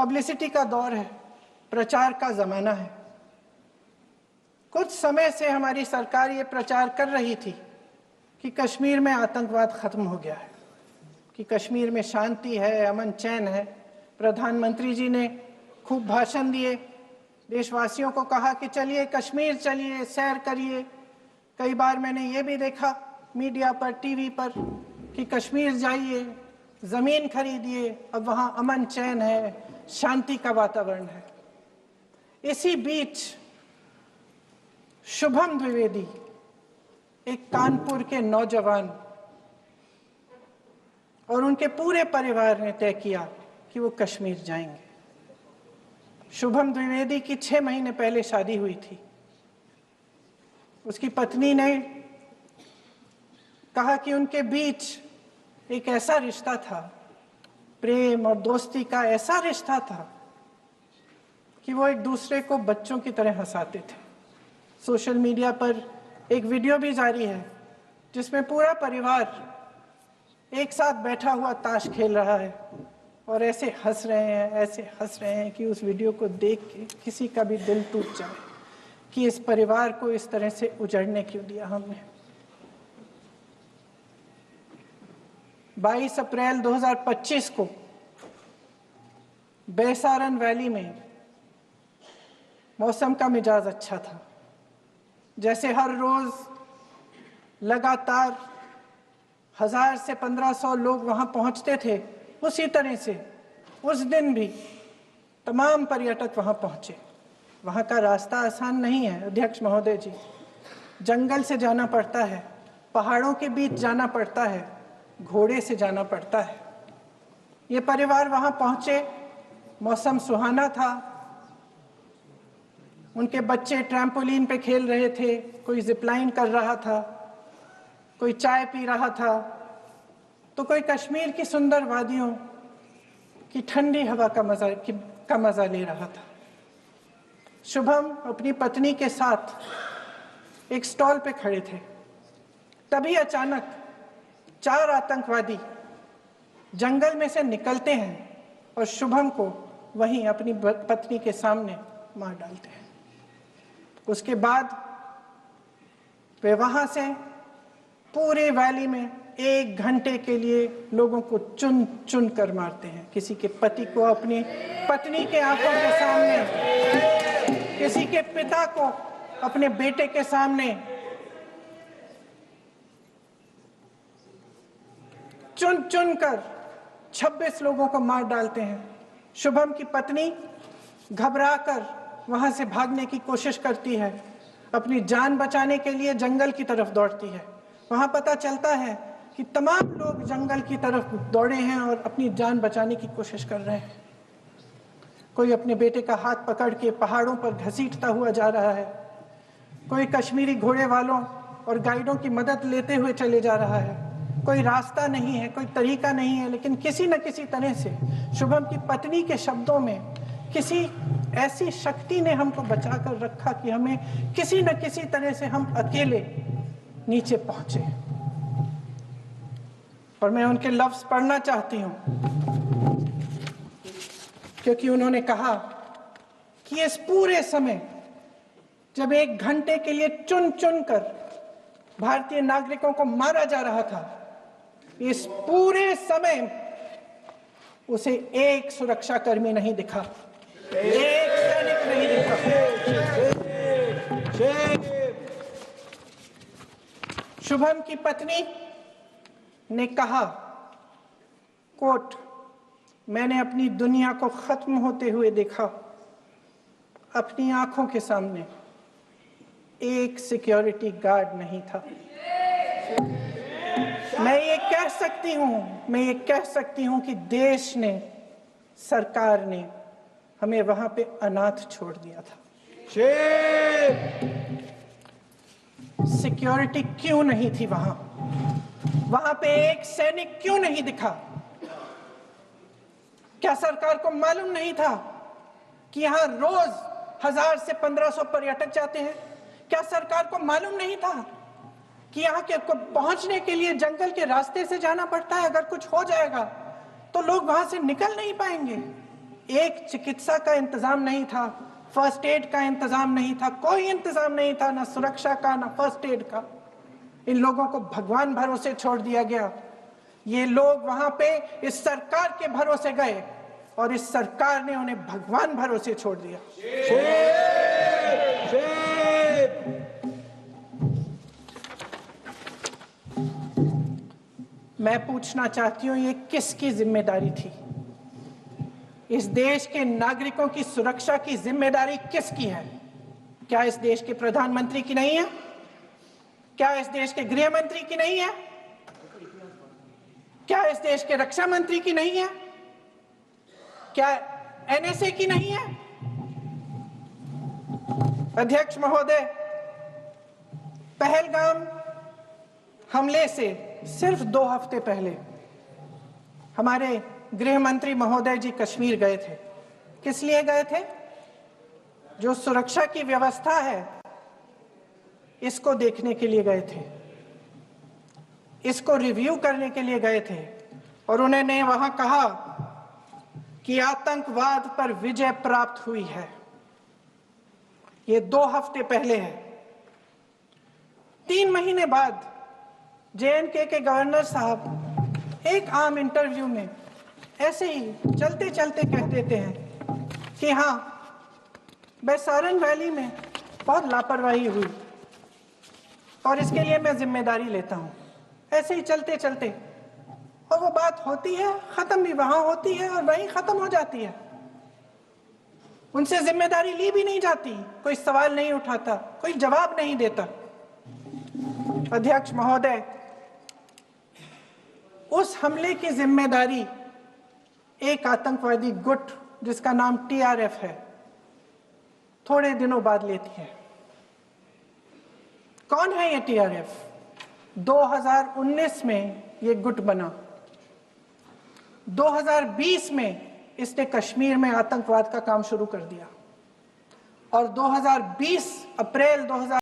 Publicity का दौर है, प्रचार का ज़माना है। कुछ समय से हमारी सरकार ये प्रचार कर रही थी कि कश्मीर में आतंकवाद खत्म हो गया है, कि कश्मीर में शांति है, अमन चैन है। प्रधानमंत्री जी ने खूब भाषण दिए, देशवासियों को कहा कि चलिए कश्मीर चलिए, सैर करिए। कई बार मैंने ये भी देखा मीडिया पर, टीवी पर कि कश्मीर जाइए, ज़मीन खरीदिए, अब वहाँ अमन चैन है, शांति का वातावरण है। इसी बीच शुभम द्विवेदी, एक कानपुर के नौजवान, और उनके पूरे परिवार ने तय किया कि वो कश्मीर जाएंगे। शुभम द्विवेदी की 6 महीने पहले शादी हुई थी। उसकी पत्नी ने कहा कि उनके बीच एक ऐसा रिश्ता था, प्रेम और दोस्ती का ऐसा रिश्ता था कि वो एक दूसरे को बच्चों की तरह हंसाते थे। सोशल मीडिया पर एक वीडियो भी जारी है जिसमें पूरा परिवार एक साथ बैठा हुआ ताश खेल रहा है और ऐसे हंस रहे हैं, ऐसे हंस रहे हैं कि उस वीडियो को देख के किसी का भी दिल टूट जाए कि इस परिवार को इस तरह से उजड़ने क्यों दिया हमने। 22 अप्रैल 2025 को बैसारन वैली में मौसम का मिजाज अच्छा था। जैसे हर रोज लगातार 1000 से 1500 लोग वहां पहुंचते थे, उसी तरह से उस दिन भी तमाम पर्यटक वहां पहुंचे। वहां का रास्ता आसान नहीं है अध्यक्ष महोदय जी, जंगल से जाना पड़ता है, पहाड़ों के बीच जाना पड़ता है, घोड़े से जाना पड़ता है। ये परिवार वहां पहुंचे, मौसम सुहाना था, उनके बच्चे ट्रैम्पोलिन पे खेल रहे थे, कोई जिपलाइन कर रहा था, कोई चाय पी रहा था, तो कोई कश्मीर की सुंदर वादियों की ठंडी हवा का मजा ले रहा था। शुभम अपनी पत्नी के साथ एक स्टॉल पे खड़े थे। तभी अचानक 4 आतंकवादी जंगल में से निकलते हैं और शुभम को वहीं अपनी पत्नी के सामने मार डालते हैं। उसके बाद वे वहां से पूरे वैली में 1 घंटे के लिए लोगों को चुन चुन कर मारते हैं। किसी के पति को अपनी पत्नी के आंखों के सामने, किसी के पिता को अपने बेटे के सामने, चुन चुन कर 26 लोगों को मार डालते हैं। शुभम की पत्नी घबराकर वहां से भागने की कोशिश करती है, अपनी जान बचाने के लिए जंगल की तरफ दौड़ती है। वहां पता चलता है कि तमाम लोग जंगल की तरफ दौड़े हैं और अपनी जान बचाने की कोशिश कर रहे हैं। कोई अपने बेटे का हाथ पकड़ के पहाड़ों पर घसीटता हुआ जा रहा है, कोई कश्मीरी घोड़े वालों और गाइडों की मदद लेते हुए चले जा रहा है। कोई रास्ता नहीं है, कोई तरीका नहीं है, लेकिन किसी न किसी तरह से शुभम की पत्नी के शब्दों में किसी ऐसी शक्ति ने हमको बचा कर रखा कि हमें किसी न किसी तरह से हम अकेले नीचे पहुंचे। और मैं उनके लफ्ज पढ़ना चाहती हूं, क्योंकि उन्होंने कहा कि इस पूरे समय जब 1 घंटे के लिए चुन चुन कर भारतीय नागरिकों को मारा जा रहा था, इस पूरे समय उसे एक सुरक्षाकर्मी नहीं दिखा, एक सैनिक नहीं दिखा। शुभम की पत्नी ने कहा, कोट, मैंने अपनी दुनिया को खत्म होते हुए देखा। अपनी आंखों के सामने एक सिक्योरिटी गार्ड नहीं था। मैं ये कह सकती हूं कि देश ने, सरकार ने हमें वहां पे अनाथ छोड़ दिया था। सिक्योरिटी क्यों नहीं थी वहां? वहां पे एक सैनिक क्यों नहीं दिखा? क्या सरकार को मालूम नहीं था कि यहां रोज 1000 से 1500 पर्यटक जाते हैं? क्या सरकार को मालूम नहीं था कि यहाँ के को पहुंचने के लिए जंगल के रास्ते से जाना पड़ता है? अगर कुछ हो जाएगा तो लोग वहां से निकल नहीं पाएंगे। एक चिकित्सा का इंतजाम नहीं था, फर्स्ट एड का इंतजाम नहीं था, कोई इंतजाम नहीं था, ना सुरक्षा का ना फर्स्ट एड का। इन लोगों को भगवान भरोसे छोड़ दिया गया। ये लोग वहां पे इस सरकार के भरोसे गए और इस सरकार ने उन्हें भगवान भरोसे छोड़ दिया। मैं पूछना चाहती हूं, ये किसकी जिम्मेदारी थी? इस देश के नागरिकों की सुरक्षा की जिम्मेदारी किसकी है? क्या इस देश के प्रधानमंत्री की नहीं है? क्या इस देश के गृह मंत्री की नहीं है? क्या इस देश के रक्षा मंत्री की नहीं है? क्या एनएसए की नहीं है? अध्यक्ष महोदय, पहलगाम हमले से सिर्फ 2 हफ्ते पहले हमारे गृह मंत्री महोदय जी कश्मीर गए थे। किस लिए गए थे? जो सुरक्षा की व्यवस्था है इसको देखने के लिए गए थे, इसको रिव्यू करने के लिए गए थे। और उन्होंने वहां कहा कि आतंकवाद पर विजय प्राप्त हुई है। ये 2 हफ्ते पहले है। 3 महीने बाद जेएनके के गवर्नर साहब एक आम इंटरव्यू में ऐसे ही चलते चलते कह देते हैं कि हाँ, बैसारन वैली में बहुत लापरवाही हुई और इसके लिए मैं जिम्मेदारी लेता हूं। ऐसे ही चलते चलते, और वो बात होती है, खत्म भी वहां होती है और वहीं खत्म हो जाती है। उनसे जिम्मेदारी ली भी नहीं जाती, कोई सवाल नहीं उठाता, कोई जवाब नहीं देता। अध्यक्ष महोदय, उस हमले की जिम्मेदारी एक आतंकवादी गुट जिसका नाम टीआरएफ है थोड़े दिनों बाद लेती है। कौन है ये टीआरएफ? 2019 में ये गुट बना। 2020 में इसने कश्मीर में आतंकवाद का काम शुरू कर दिया और 2020 अप्रैल 2000